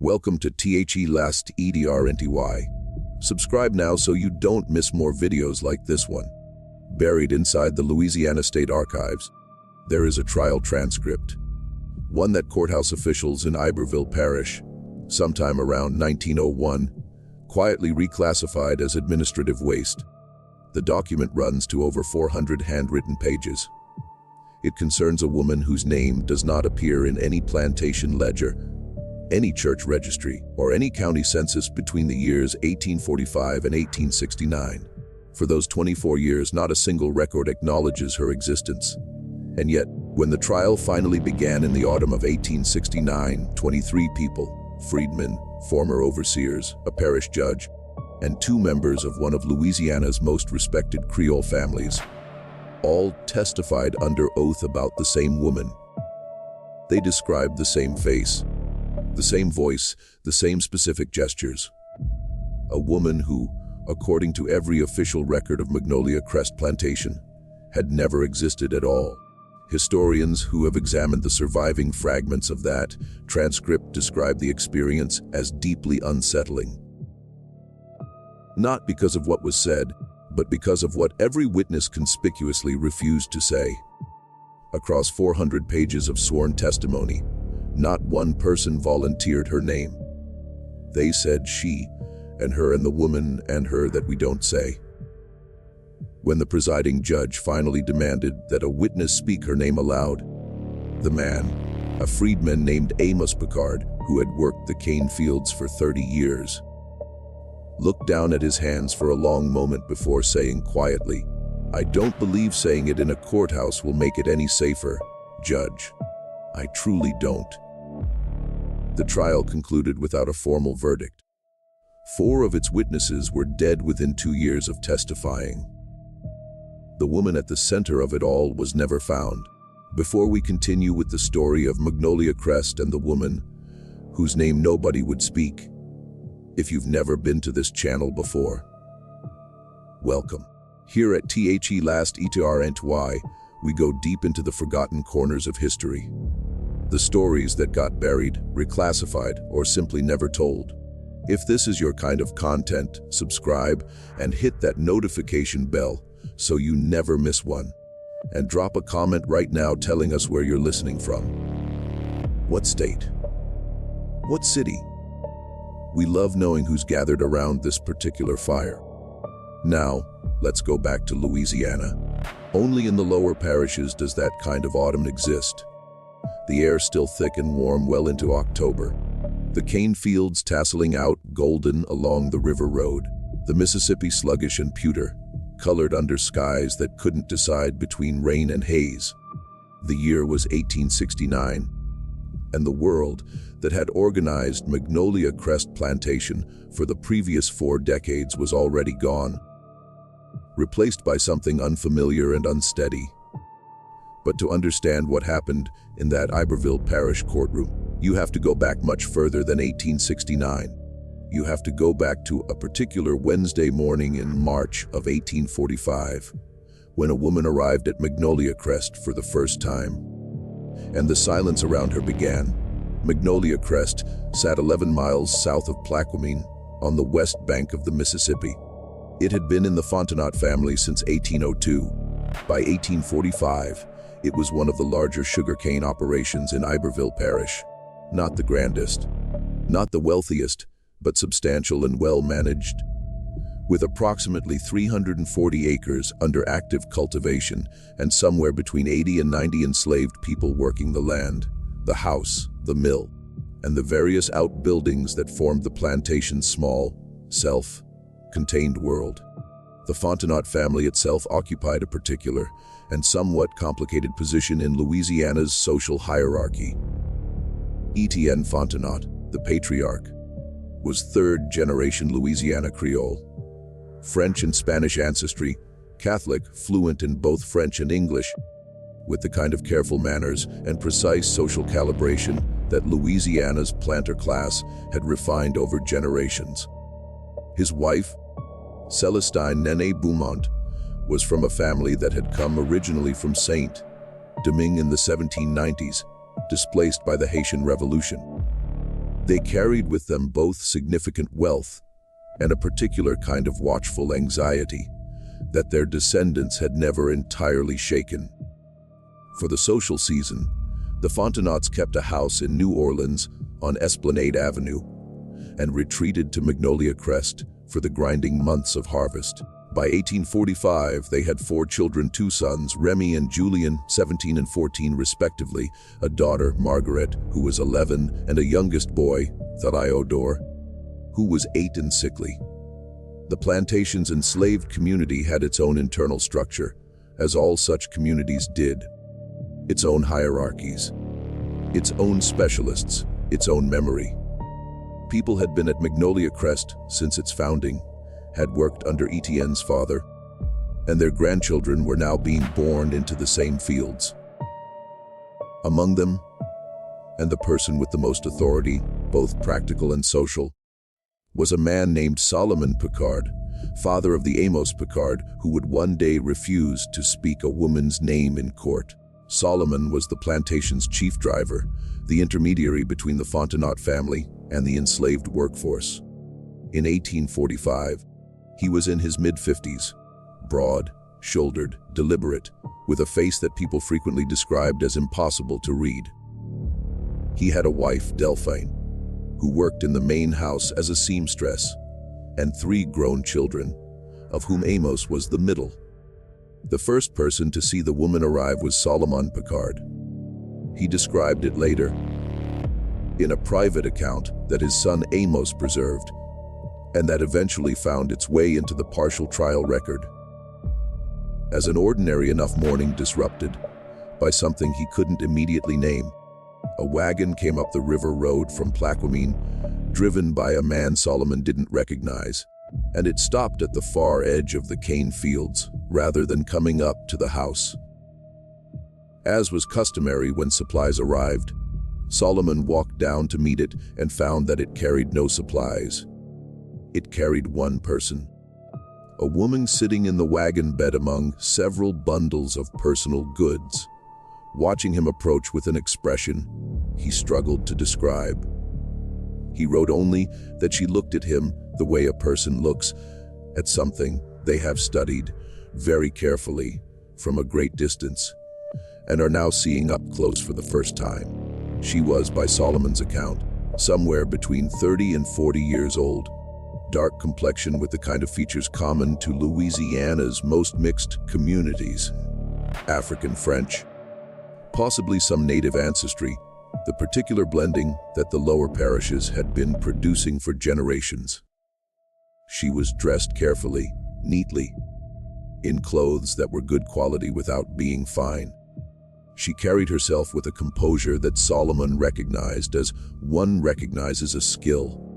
Welcome to The Last EDRNTY. Subscribe now so you don't miss more videos like this one. Buried inside the Louisiana State Archives, there is a trial transcript. One that courthouse officials in Iberville Parish, sometime around 1901, quietly reclassified as administrative waste. The document runs to over 400 handwritten pages. It concerns a woman whose name does not appear in any plantation ledger, any church registry, or any county census between the years 1845 and 1869. For those 24 years, not a single record acknowledges her existence. And yet, when the trial finally began in the autumn of 1869, 23 people, freedmen, former overseers, a parish judge, and 2 members of one of Louisiana's most respected Creole families, all testified under oath about the same woman. They described the same face, the same voice, the same specific gestures. A woman who, according to every official record of Magnolia Crest Plantation, had never existed at all. Historians who have examined the surviving fragments of that transcript describe the experience as deeply unsettling. Not because of what was said, but because of what every witness conspicuously refused to say. Across 400 pages of sworn testimony, not one person volunteered her name. They said she, and her, and the woman and her that we don't say. When the presiding judge finally demanded that a witness speak her name aloud, the man, a freedman named Amos Picard, who had worked the cane fields for 30 years, looked down at his hands for a long moment before saying quietly, "I don't believe saying it in a courthouse will make it any safer, Judge. I truly don't." The trial concluded without a formal verdict. 4 of its witnesses were dead within 2 years of testifying. The woman at the center of it all was never found. Before we continue with the story of Magnolia Crest and the woman whose name nobody would speak, if you've never been to this channel before, welcome. Here at The Last EDRNTY, we go deep into the forgotten corners of history. The stories that got buried, reclassified, or simply never told. If this is your kind of content, subscribe and hit that notification bell so you never miss one. And drop a comment right now telling us where you're listening from. What state? What city? We love knowing who's gathered around this particular fire. Now, let's go back to Louisiana. Only in the lower parishes does that kind of autumn exist. The air still thick and warm well into October. The cane fields tasseling out golden along the river road. The Mississippi sluggish and pewter, colored under skies that couldn't decide between rain and haze. The year was 1869, and the world that had organized Magnolia Crest Plantation for the previous 4 decades was already gone, replaced by something unfamiliar and unsteady. But to understand what happened in that Iberville Parish courtroom, you have to go back much further than 1869. You have to go back to a particular Wednesday morning in March of 1845, when a woman arrived at Magnolia Crest for the first time. And the silence around her began. Magnolia Crest sat 11 miles south of Plaquemine on the west bank of the Mississippi. It had been in the Fontenot family since 1802. By 1845, it was one of the larger sugarcane operations in Iberville Parish. Not the grandest, not the wealthiest, but substantial and well-managed. With approximately 340 acres under active cultivation and somewhere between 80 and 90 enslaved people working the land, the house, the mill, and the various outbuildings that formed the plantation's small, self-contained world. The Fontenot family itself occupied a particular and somewhat complicated position in Louisiana's social hierarchy. Etienne Fontenot, the patriarch, was 3rd-generation Louisiana Creole, French and Spanish ancestry, Catholic, fluent in both French and English, with the kind of careful manners and precise social calibration that Louisiana's planter class had refined over generations. His wife, Celestine Nene Beaumont, was from a family that had come originally from Saint-Domingue in the 1790s, displaced by the Haitian Revolution. They carried with them both significant wealth and a particular kind of watchful anxiety that their descendants had never entirely shaken. For the social season, the Fontenots kept a house in New Orleans on Esplanade Avenue and retreated to Magnolia Crest for the grinding months of harvest. By 1845, they had 4 children, 2 sons, Remy and Julian, 17 and 14 respectively, a daughter, Margaret, who was 11, and a youngest boy, Theodore, who was 8 and sickly. The plantation's enslaved community had its own internal structure, as all such communities did. Its own hierarchies, its own specialists, its own memory. People had been at Magnolia Crest since its founding, had worked under Etienne's father, and their grandchildren were now being born into the same fields. Among them, and the person with the most authority, both practical and social, was a man named Solomon Picard, father of the Amos Picard, who would one day refuse to speak a woman's name in court. Solomon was the plantation's chief driver, the intermediary between the Fontenot family and the enslaved workforce. In 1845, he was in his mid-50s, broad-shouldered, deliberate, with a face that people frequently described as impossible to read. He had a wife, Delphine, who worked in the main house as a seamstress, and 3 grown children, of whom Amos was the middle. The first person to see the woman arrive was Solomon Picard. He described it later in a private account that his son Amos preserved, and that eventually found its way into the partial trial record. As an ordinary enough morning disrupted by something he couldn't immediately name, a wagon came up the river road from Plaquemine, driven by a man Solomon didn't recognize, and it stopped at the far edge of the cane fields, rather than coming up to the house. As was customary when supplies arrived, Solomon walked down to meet it and found that it carried no supplies. It carried one person, a woman sitting in the wagon bed among several bundles of personal goods, watching him approach with an expression he struggled to describe. He wrote only that she looked at him the way a person looks at something they have studied very carefully from a great distance and are now seeing up close for the first time. She was, by Solomon's account, somewhere between 30 and 40 years old, dark complexion with the kind of features common to Louisiana's most mixed communities, African French, possibly some native ancestry, the particular blending that the lower parishes had been producing for generations. She was dressed carefully, neatly, in clothes that were good quality without being fine. She carried herself with a composure that Solomon recognized as one recognizes a skill,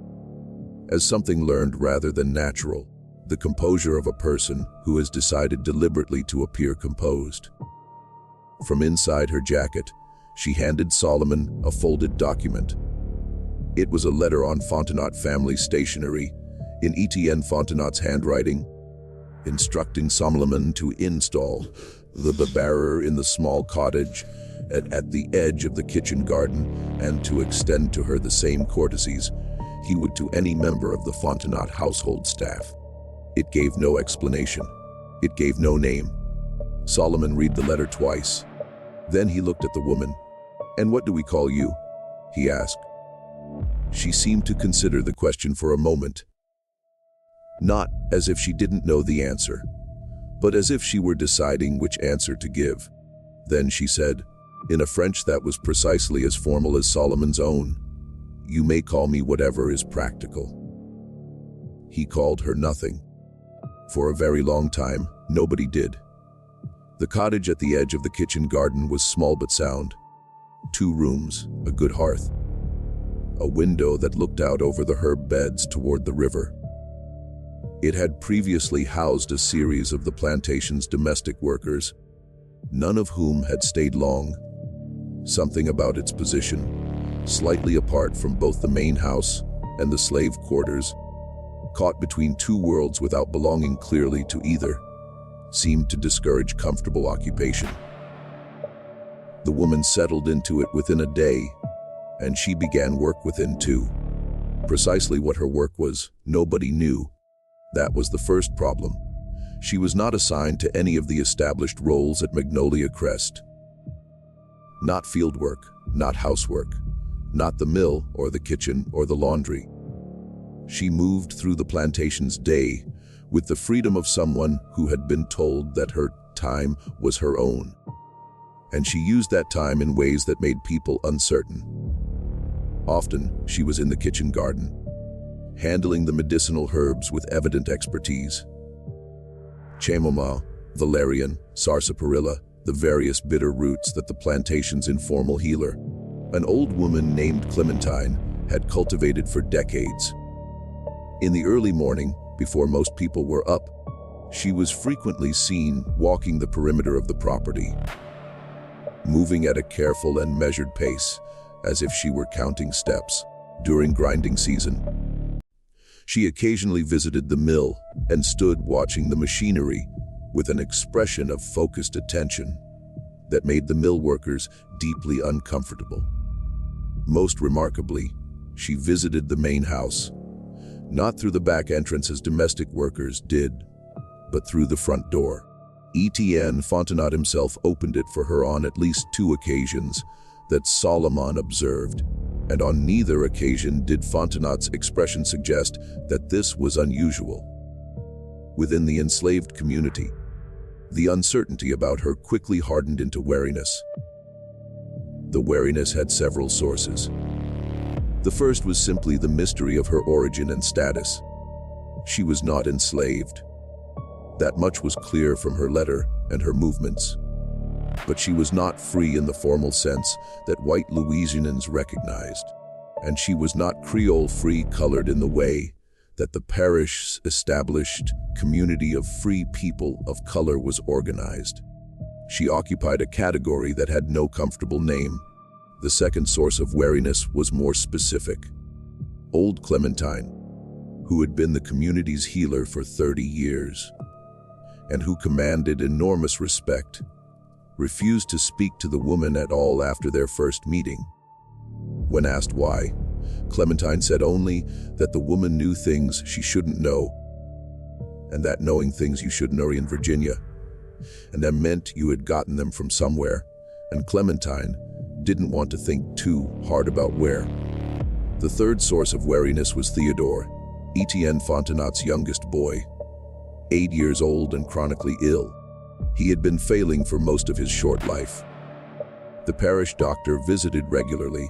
as something learned rather than natural, the composure of a person who has decided deliberately to appear composed. From inside her jacket, she handed Solomon a folded document. It was a letter on Fontenot family stationery, in Etienne Fontenot's handwriting, instructing Solomon to install the bearer in the small cottage at the edge of the kitchen garden and to extend to her the same courtesies he would to any member of the Fontenot household staff. It gave no explanation. It gave no name. Solomon read the letter twice. Then he looked at the woman. "And what do we call you?" he asked. She seemed to consider the question for a moment, not as if she didn't know the answer, but as if she were deciding which answer to give. Then she said, in a French that was precisely as formal as Solomon's own, "You may call me whatever is practical." He called her nothing. For a very long time, nobody did. The cottage at the edge of the kitchen garden was small but sound. 2 rooms, a good hearth, a window that looked out over the herb beds toward the river. It had previously housed a series of the plantation's domestic workers, none of whom had stayed long. Something about its position, slightly apart from both the main house and the slave quarters, caught between 2 worlds without belonging clearly to either, seemed to discourage comfortable occupation. The woman settled into it within a day, and she began work within 2. Precisely what her work was, nobody knew. That was the first problem. She was not assigned to any of the established roles at Magnolia Crest. Not field work, not housework, not the mill or the kitchen or the laundry. She moved through the plantation's day with the freedom of someone who had been told that her time was her own. And she used that time in ways that made people uncertain. Often, she was in the kitchen garden, handling the medicinal herbs with evident expertise. Chamomile, valerian, sarsaparilla, the various bitter roots that the plantation's informal healer, an old woman named Clementine, had cultivated for decades. In the early morning, before most people were up, she was frequently seen walking the perimeter of the property, moving at a careful and measured pace, as if she were counting steps. During grinding season, she occasionally visited the mill and stood watching the machinery with an expression of focused attention that made the mill workers deeply uncomfortable. Most remarkably, she visited the main house, not through the back entrance as domestic workers did, but through the front door. Etienne Fontenot himself opened it for her on at least 2 occasions that Solomon observed, and on neither occasion did Fontenot's expression suggest that this was unusual. Within the enslaved community, the uncertainty about her quickly hardened into wariness. The wariness had several sources. The first was simply the mystery of her origin and status. She was not enslaved. That much was clear from her letter and her movements. But she was not free in the formal sense that white Louisianans recognized, and she was not Creole free colored in the way that the parish's established community of free people of color was organized. She occupied a category that had no comfortable name. The second source of wariness was more specific. Old Clementine, who had been the community's healer for 30 years, and who commanded enormous respect, refused to speak to the woman at all after their first meeting. When asked why, Clementine said only that the woman knew things she shouldn't know, and that knowing things you shouldn't know in Virginia, and that meant you had gotten them from somewhere, and Clementine didn't want to think too hard about where. The third source of wariness was Theodore, Etienne Fontenot's youngest boy, 8 years old and chronically ill. He had been failing for most of his short life. The parish doctor visited regularly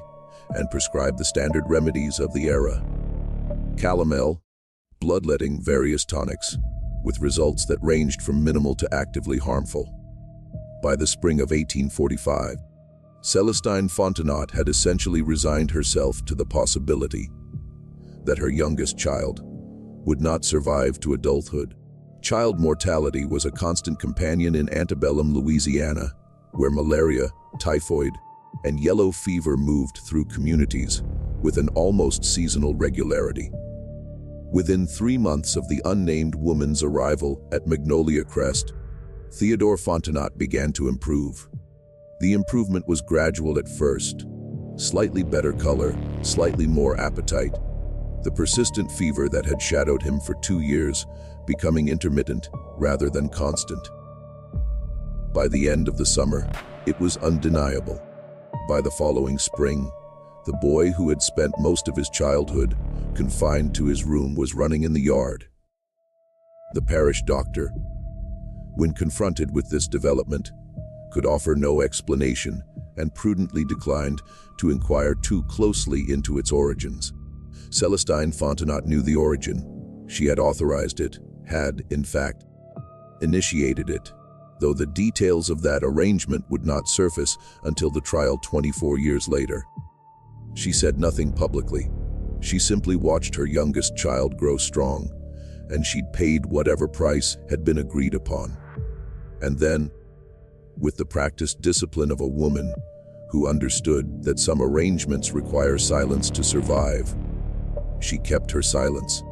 and prescribed the standard remedies of the era: calomel, bloodletting, various tonics, with results that ranged from minimal to actively harmful. By the spring of 1845, Celestine Fontenot had essentially resigned herself to the possibility that her youngest child would not survive to adulthood. Child mortality was a constant companion in antebellum Louisiana, where malaria, typhoid, and yellow fever moved through communities with an almost seasonal regularity. Within 3 months of the unnamed woman's arrival at Magnolia Crest, Theodore Fontenot began to improve. The improvement was gradual at first: slightly better color, slightly more appetite. The persistent fever that had shadowed him for 2 years becoming intermittent rather than constant. By the end of the summer, it was undeniable. By the following spring, the boy who had spent most of his childhood confined to his room was running in the yard. The parish doctor, when confronted with this development, could offer no explanation and prudently declined to inquire too closely into its origins. Celestine Fontenot knew the origin. She had authorized it, had, in fact, initiated it, though the details of that arrangement would not surface until the trial 24 years later. She said nothing publicly. She simply watched her youngest child grow strong, and she'd paid whatever price had been agreed upon. And then, with the practiced discipline of a woman who understood that some arrangements require silence to survive, she kept her silence.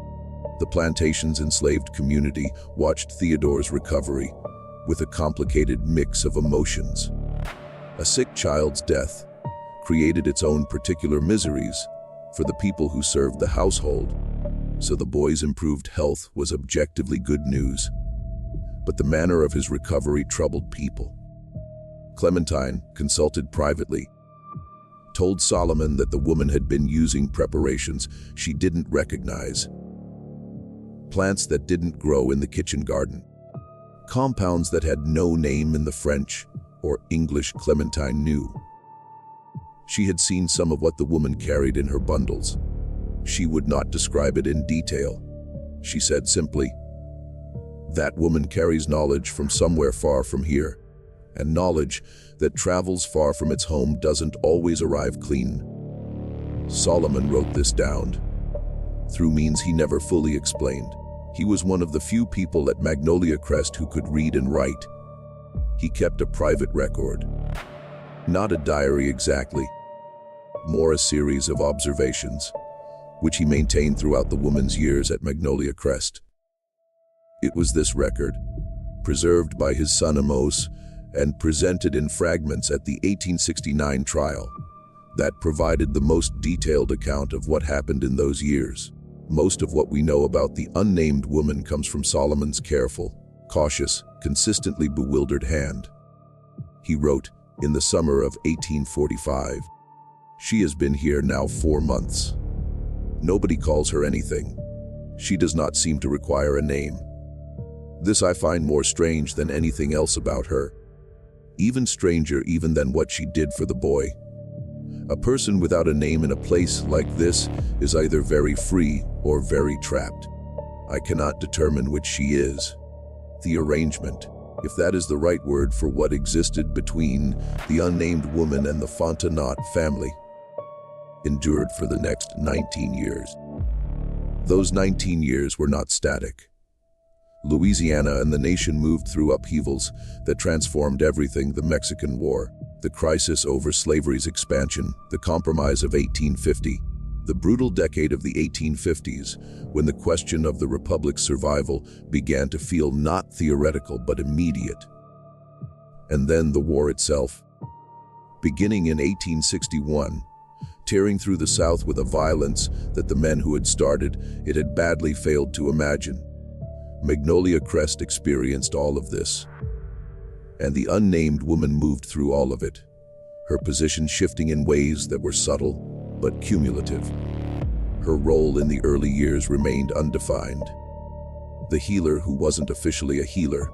The plantation's enslaved community watched Theodore's recovery with a complicated mix of emotions. A sick child's death created its own particular miseries for the people who served the household. So the boy's improved health was objectively good news, but the manner of his recovery troubled people. Clementine, consulted privately, told Solomon that the woman had been using preparations she didn't recognize, plants that didn't grow in the kitchen garden, compounds that had no name in the French or English Clementine knew. She had seen some of what the woman carried in her bundles. She would not describe it in detail. She said simply, "That woman carries knowledge from somewhere far from here, and knowledge that travels far from its home doesn't always arrive clean." Solomon wrote this down, through means he never fully explained. He was one of the few people at Magnolia Crest who could read and write. He kept a private record. Not a diary exactly, more a series of observations, which he maintained throughout the woman's years at Magnolia Crest. It was this record, preserved by his son Amos and presented in fragments at the 1869 trial, that provided the most detailed account of what happened in those years. Most of what we know about the unnamed woman comes from Solomon's careful, cautious, consistently bewildered hand. He wrote, in the summer of 1845, "She has been here now 4 months. Nobody calls her anything. She does not seem to require a name. This I find more strange than anything else about her. Even stranger even than what she did for the boy. A person without a name in a place like this is either very free or very trapped. I cannot determine which she is. The arrangement, if that is the right word for what existed between the unnamed woman and the Fontenot family, endured for the next 19 years. Those 19 years were not static. Louisiana and the nation moved through upheavals that transformed everything: the Mexican War, the crisis over slavery's expansion, the Compromise of 1850, the brutal decade of the 1850s, when the question of the Republic's survival began to feel not theoretical but immediate. And then the war itself. Beginning in 1861, tearing through the South with a violence that the men who had started it had badly failed to imagine. Magnolia Crest experienced all of this, and the unnamed woman moved through all of it, her position shifting in ways that were subtle but cumulative. Her role in the early years remained undefined. The healer who wasn't officially a healer,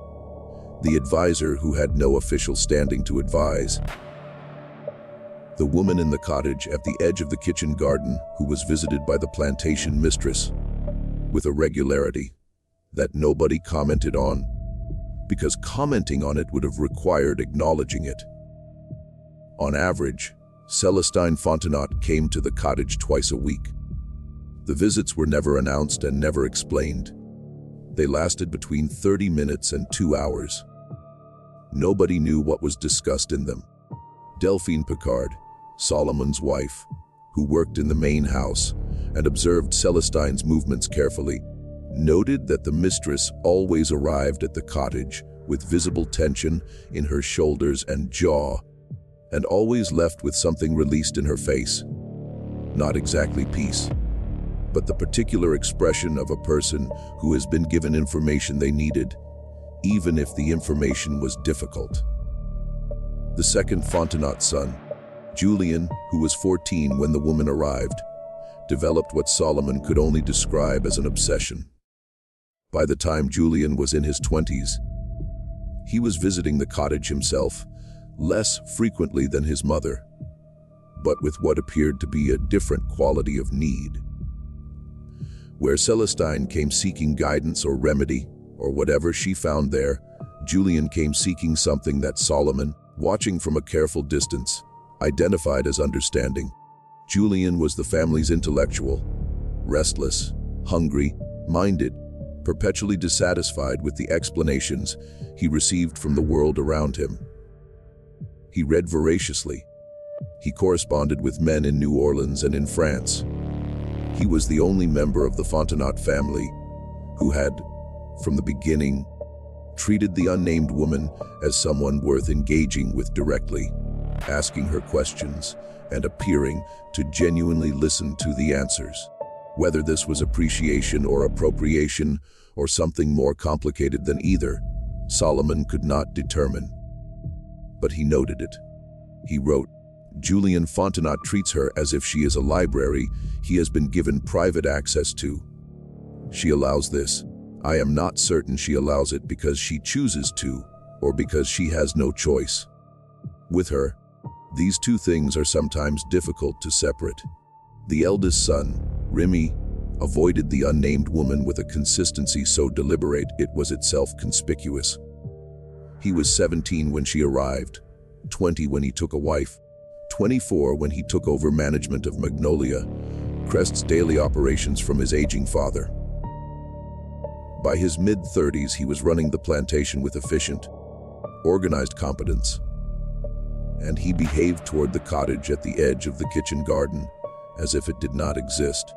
the advisor who had no official standing to advise, the woman in the cottage at the edge of the kitchen garden who was visited by the plantation mistress with a regularity that nobody commented on, because commenting on it would have required acknowledging it. On average, Celestine Fontenot came to the cottage twice a week. The visits were never announced and never explained. They lasted between 30 minutes and 2 hours. Nobody knew what was discussed in them. Delphine Picard, Solomon's wife, who worked in the main house and observed Celestine's movements carefully, noted that the mistress always arrived at the cottage with visible tension in her shoulders and jaw, and always left with something released in her face. Not exactly peace, but the particular expression of a person who has been given information they needed, even if the information was difficult. The second Fontenot son, Julian, who was 14 when the woman arrived, developed what Solomon could only describe as an obsession. By the time Julian was in his 20s, he was visiting the cottage himself, less frequently than his mother, but with what appeared to be a different quality of need. Where Celestine came seeking guidance or remedy, or whatever she found there, Julian came seeking something that Solomon, watching from a careful distance, identified as understanding. Julian was the family's intellectual, restless, hungry, minded, perpetually dissatisfied with the explanations he received from the world around him. He read voraciously. He corresponded with men in New Orleans and in France. He was the only member of the Fontenot family who had, from the beginning, treated the unnamed woman as someone worth engaging with directly, asking her questions, and appearing to genuinely listen to the answers. Whether this was appreciation or appropriation, or something more complicated than either, Solomon could not determine. But he noted it. He wrote, "Julian Fontenot treats her as if she is a library he has been given private access to. She allows this. I am not certain she allows it because she chooses to, or because she has no choice. With her, these two things are sometimes difficult to separate." The eldest son, Remy, avoided the unnamed woman with a consistency so deliberate it was itself conspicuous. He was 17 when she arrived, 20 when he took a wife, 24 when he took over management of Magnolia Crest's daily operations from his aging father. By his mid-30s, he was running the plantation with efficient, organized competence, and he behaved toward the cottage at the edge of the kitchen garden as if it did not exist.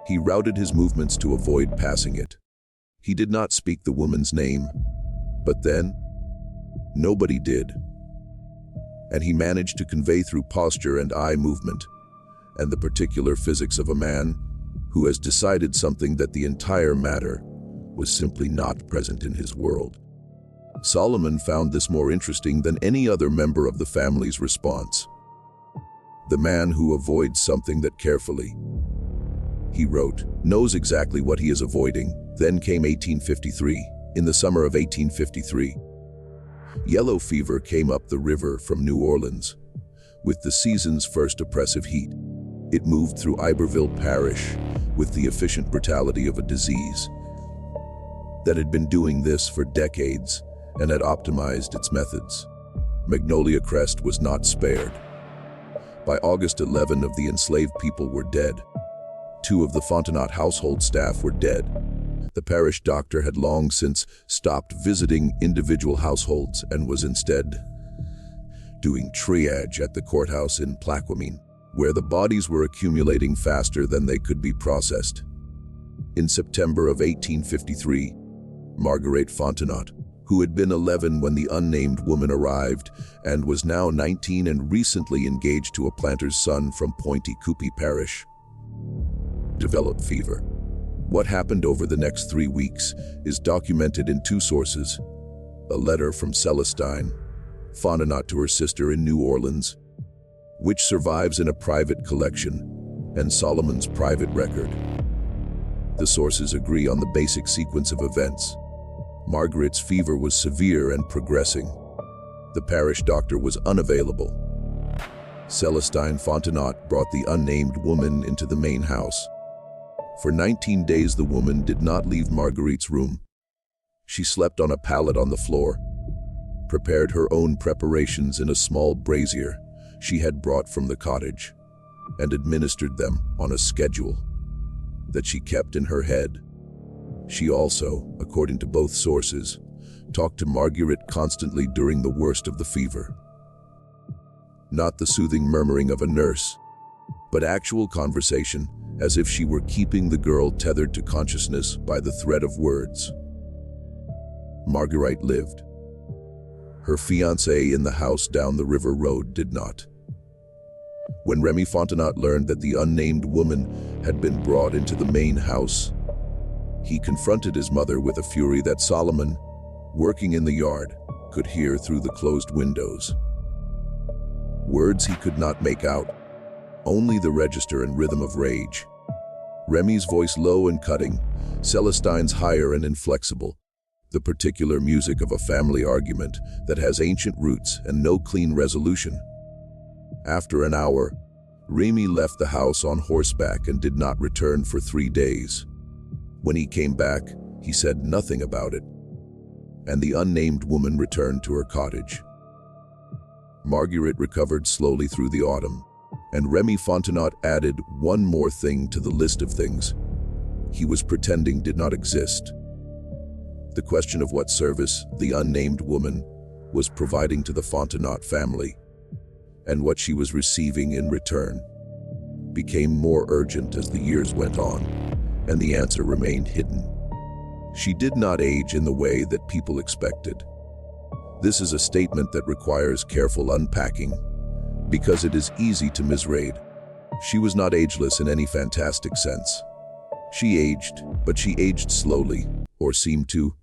He routed his movements to avoid passing it. He did not speak the woman's name, but then, nobody did. And he managed to convey through posture and eye movement, and the particular physics of a man who has decided something that the entire matter was simply not present in his world. Solomon found this more interesting than any other member of the family's response. The man who avoids something that carefully, he wrote, knows exactly what he is avoiding. Then came 1853. In the summer of 1853, yellow fever came up the river from New Orleans. With the season's first oppressive heat, it moved through Iberville Parish with the efficient brutality of a disease that had been doing this for decades and had optimized its methods. Magnolia Crest was not spared. By August 11, of the enslaved people were dead. 2 of the Fontenot household staff were dead. The parish doctor had long since stopped visiting individual households and was instead doing triage at the courthouse in Plaquemine, where the bodies were accumulating faster than they could be processed. In September of 1853, Marguerite Fontenot, who had been 11 when the unnamed woman arrived and was now 19 and recently engaged to a planter's son from Pointe-Coupee Parish, developed fever. What happened over the next 3 weeks is documented in 2 sources: a letter from Celestine Fontenot to her sister in New Orleans, which survives in a private collection, and Solomon's private record. The sources agree on the basic sequence of events. Margaret's fever was severe and progressing. The parish doctor was unavailable. Celestine Fontenot brought the unnamed woman into the main house. For 19 days the woman did not leave Marguerite's room. She slept on a pallet on the floor, prepared her own preparations in a small brazier she had brought from the cottage, and administered them on a schedule that she kept in her head. She also, according to both sources, talked to Marguerite constantly during the worst of the fever. Not the soothing murmuring of a nurse, but actual conversation, as if she were keeping the girl tethered to consciousness by the thread of words. Marguerite lived. Her fiancé in the house down the river road did not. When Remy Fontenot learned that the unnamed woman had been brought into the main house, he confronted his mother with a fury that Solomon, working in the yard, could hear through the closed windows. Words he could not make out, only the register and rhythm of rage. Remy's voice low and cutting, Celestine's higher and inflexible, the particular music of a family argument that has ancient roots and no clean resolution. After an hour, Remy left the house on horseback and did not return for 3 days. When he came back, he said nothing about it, and the unnamed woman returned to her cottage. Marguerite recovered slowly through the autumn, and Remy Fontenot added one more thing to the list of things he was pretending did not exist: the question of what service the unnamed woman was providing to the Fontenot family, and what she was receiving in return, became more urgent as the years went on, and the answer remained hidden. She did not age in the way that people expected. This is a statement that requires careful unpacking, because it is easy to misread. She was not ageless in any fantastic sense. She aged, but she aged slowly, or seemed to,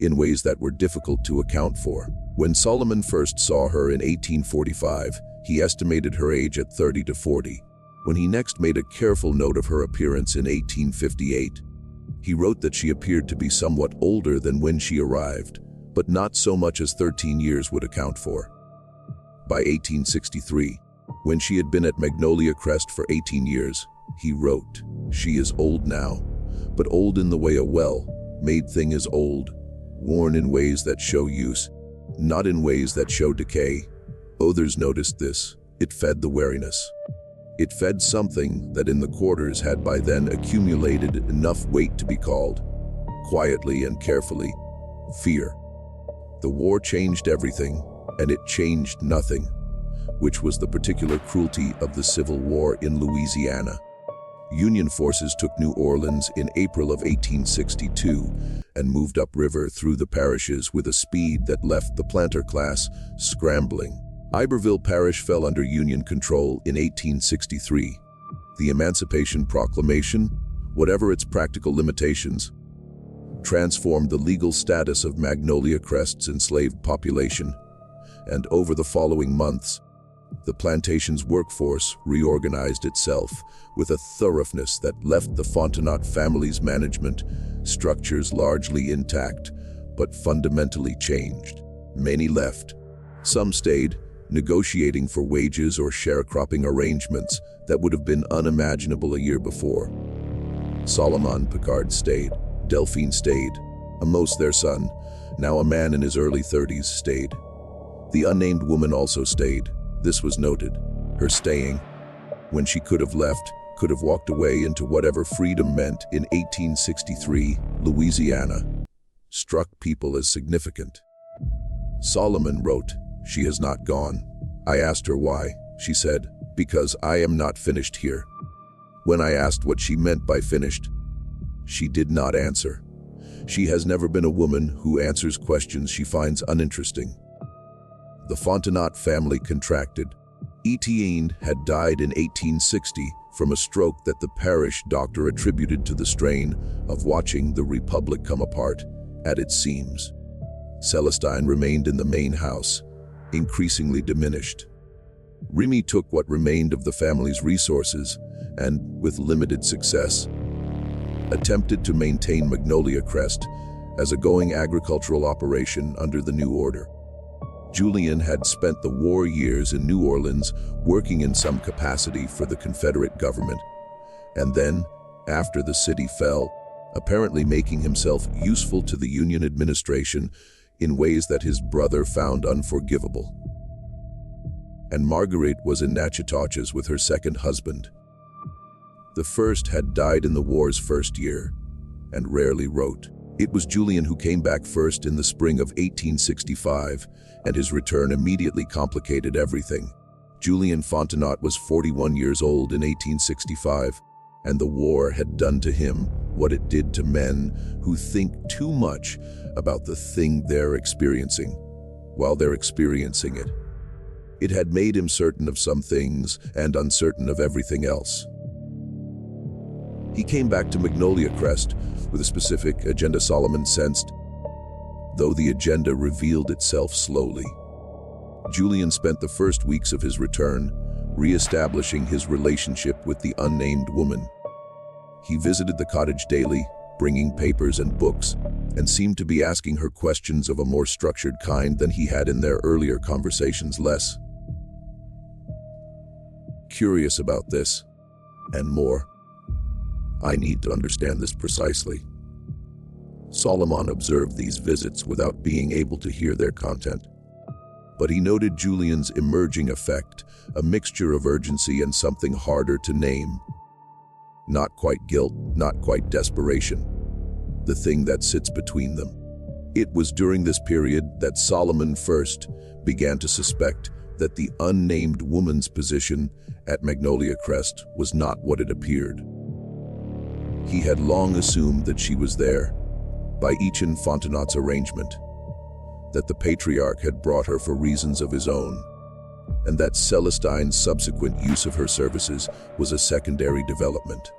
in ways that were difficult to account for. When Solomon first saw her in 1845, he estimated her age at 30 to 40. When he next made a careful note of her appearance in 1858, he wrote that she appeared to be somewhat older than when she arrived, but not so much as 13 years would account for. By 1863, when she had been at Magnolia Crest for 18 years, he wrote, "She is old now, but old in the way a well-made thing is old, worn in ways that show use, not in ways that show decay." Others noticed this. It fed the wariness. It fed something that in the quarters had by then accumulated enough weight to be called, quietly and carefully, fear. The war changed everything, and it changed nothing, which was the particular cruelty of the Civil War in Louisiana. Union forces took New Orleans in April of 1862 and moved upriver through the parishes with a speed that left the planter class scrambling. Iberville Parish fell under Union control in 1863. The Emancipation Proclamation, whatever its practical limitations, transformed the legal status of Magnolia Crest's enslaved population, and over the following months, the plantation's workforce reorganized itself with a thoroughness that left the Fontenot family's management structures largely intact, but fundamentally changed. Many left. Some stayed, negotiating for wages or sharecropping arrangements that would have been unimaginable a year before. Solomon Picard stayed. Delphine stayed. Amos, their son, now a man in his early 30s, stayed. The unnamed woman also stayed. This was noted. Her staying, when she could have left, could have walked away into whatever freedom meant in 1863, Louisiana, struck people as significant. Solomon wrote, "She has not gone. I asked her why. She said, 'Because I am not finished here.' When I asked what she meant by finished, she did not answer. She has never been a woman who answers questions she finds uninteresting." The Fontenot family contracted. Etienne had died in 1860 from a stroke that the parish doctor attributed to the strain of watching the Republic come apart at its seams. Celestine remained in the main house, increasingly diminished. Remy took what remained of the family's resources and, with limited success, attempted to maintain Magnolia Crest as a going agricultural operation under the new order. Julian had spent the war years in New Orleans working in some capacity for the Confederate government, and then, after the city fell, apparently making himself useful to the Union administration in ways that his brother found unforgivable. And Marguerite was in Natchitoches with her second husband. The first had died in the war's first year, and rarely wrote. It was Julian who came back first in the spring of 1865, and his return immediately complicated everything. Julian Fontenot was 41 years old in 1865, and the war had done to him what it did to men who think too much about the thing they're experiencing while they're experiencing it. It had made him certain of some things and uncertain of everything else. He came back to Magnolia Crest with a specific agenda Solomon sensed, though the agenda revealed itself slowly. Julian spent the first weeks of his return re-establishing his relationship with the unnamed woman. He visited the cottage daily, bringing papers and books, and seemed to be asking her questions of a more structured kind than he had in their earlier conversations, less curious about this, and more. "I need to understand this precisely." Solomon observed these visits without being able to hear their content. But he noted Julian's emerging effect, a mixture of urgency and something harder to name. Not quite guilt, not quite desperation. The thing that sits between them. It was during this period that Solomon first began to suspect that the unnamed woman's position at Magnolia Crest was not what it appeared. He had long assumed that she was there, by Etienne Fontenot's arrangement, that the patriarch had brought her for reasons of his own. and that Celestine's subsequent use of her services was a secondary development.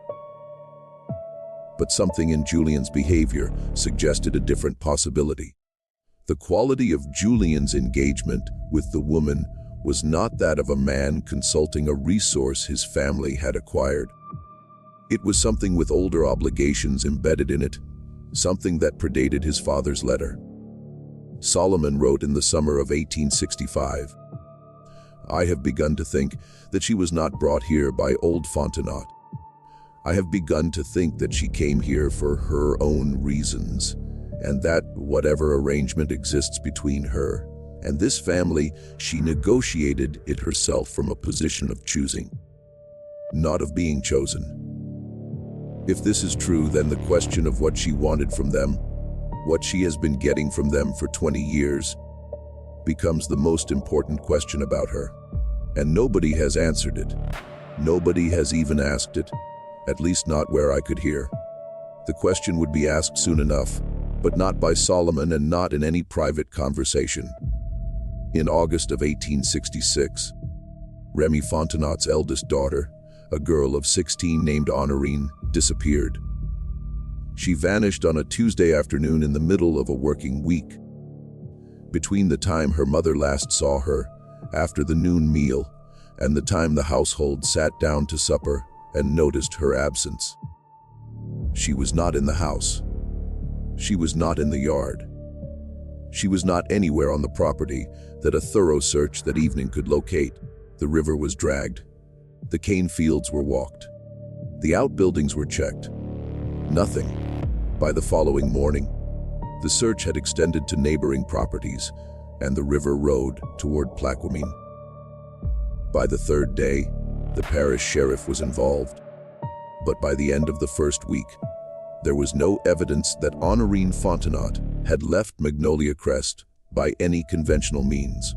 But something in Julian's behavior suggested a different possibility. The quality of Julian's engagement with the woman was not that of a man consulting a resource his family had acquired. It was something with older obligations embedded in it, something that predated his father's letter. Solomon wrote in the summer of 1865, "I have begun to think that she was not brought here by old Fontenot. I have begun to think that she came here for her own reasons, and that whatever arrangement exists between her and this family, she negotiated it herself from a position of choosing, not of being chosen." If this is true, then the question of what she wanted from them, what she has been getting from them for 20 years, becomes the most important question about her. And nobody has answered it. Nobody has even asked it, at least not where I could hear. The question would be asked soon enough, but not by Solomon and not in any private conversation. In August of 1866, Remy Fontenot's eldest daughter, a girl of 16 named Honorine, disappeared. She vanished on a Tuesday afternoon in the middle of a working week. Between the time her mother last saw her, after the noon meal, and the time the household sat down to supper and noticed her absence, she was not in the house. She was not in the yard. She was not anywhere on the property that a thorough search that evening could locate. The river was dragged. The cane fields were walked. The outbuildings were checked. Nothing. By the following morning, the search had extended to neighboring properties and the river road toward Plaquemine. By the third day, the parish sheriff was involved. But by the end of the first week, there was no evidence that Honorine Fontenot had left Magnolia Crest by any conventional means.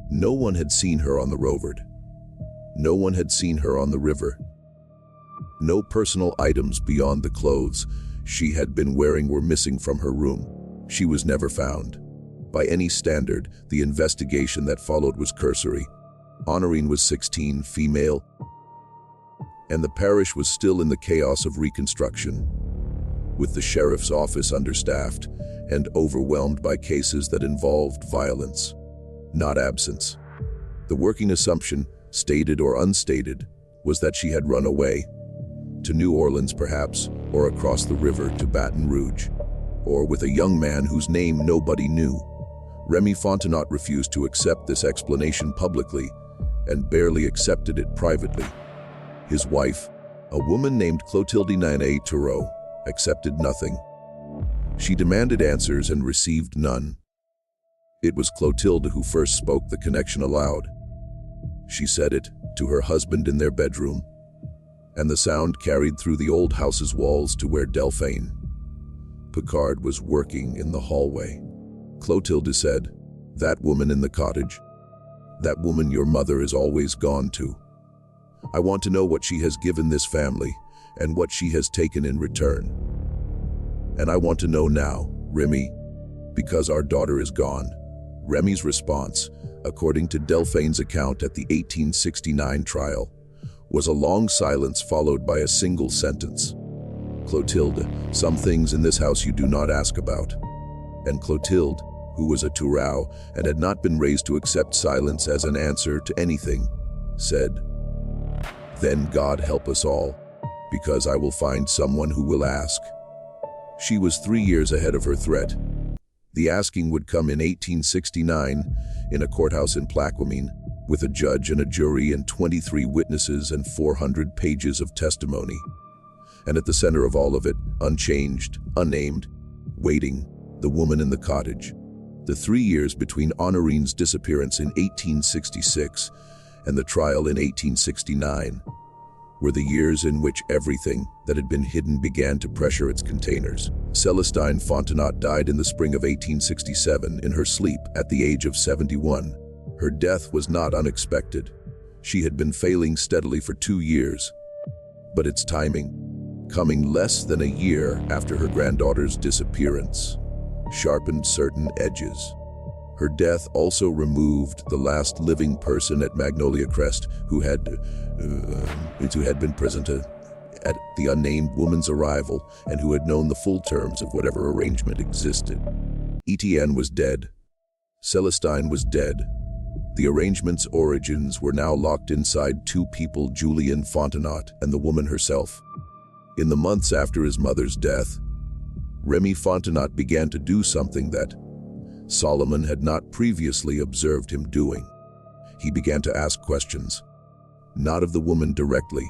No one had seen her on the road. No one had seen her on the river. No personal items beyond the clothes she had been wearing were missing from her room. She was never found. By any standard, the investigation that followed was cursory. Honorine was 16, female, and the parish was still in the chaos of Reconstruction, with the sheriff's office understaffed and overwhelmed by cases that involved violence, not absence. The working assumption, stated or unstated, was that she had run away, to New Orleans perhaps, or across the river to Baton Rouge, or with a young man whose name nobody knew. Remy Fontenot refused to accept this explanation publicly and barely accepted it privately. His wife, a woman named Clotilde Nine Thoreau, accepted nothing. She demanded answers and received none. It was Clotilde who first spoke the connection aloud. She said it to her husband in their bedroom, and the sound carried through the old house's walls to where Delphine Picard was working in the hallway. Clotilde said, "That woman in the cottage, that woman your mother is always gone to. I want to know what she has given this family and what she has taken in return. And I want to know now, Remy, because our daughter is gone." Remy's response, according to Delphine's account at the 1869 trial, was a long silence followed by a single sentence. "Clotilde, some things in this house you do not ask about." And Clotilde, who was a Thoreau and had not been raised to accept silence as an answer to anything, said, "Then God help us all, because I will find someone who will ask." She was 3 years ahead of her threat. The asking would come in 1869 in a courthouse in Plaquemine, with a judge and a jury and 23 witnesses and 400 pages of testimony. And at the center of all of it, unchanged, unnamed, waiting, the woman in the cottage. The 3 years between Honorine's disappearance in 1866 and the trial in 1869 were the years in which everything that had been hidden began to pressure its containers. Celestine Fontenot died in the spring of 1867 in her sleep at the age of 71. Her death was not unexpected. She had been failing steadily for 2 years, but its timing, coming less than a year after her granddaughter's disappearance, sharpened certain edges. Her death also removed the last living person at Magnolia Crest who had been present at the unnamed woman's arrival and who had known the full terms of whatever arrangement existed. Etienne was dead. Celestine was dead. The arrangement's origins were now locked inside two people, Julian Fontenot and the woman herself. In the months after his mother's death, Remy Fontenot began to do something that Solomon had not previously observed him doing. He began to ask questions, not of the woman directly.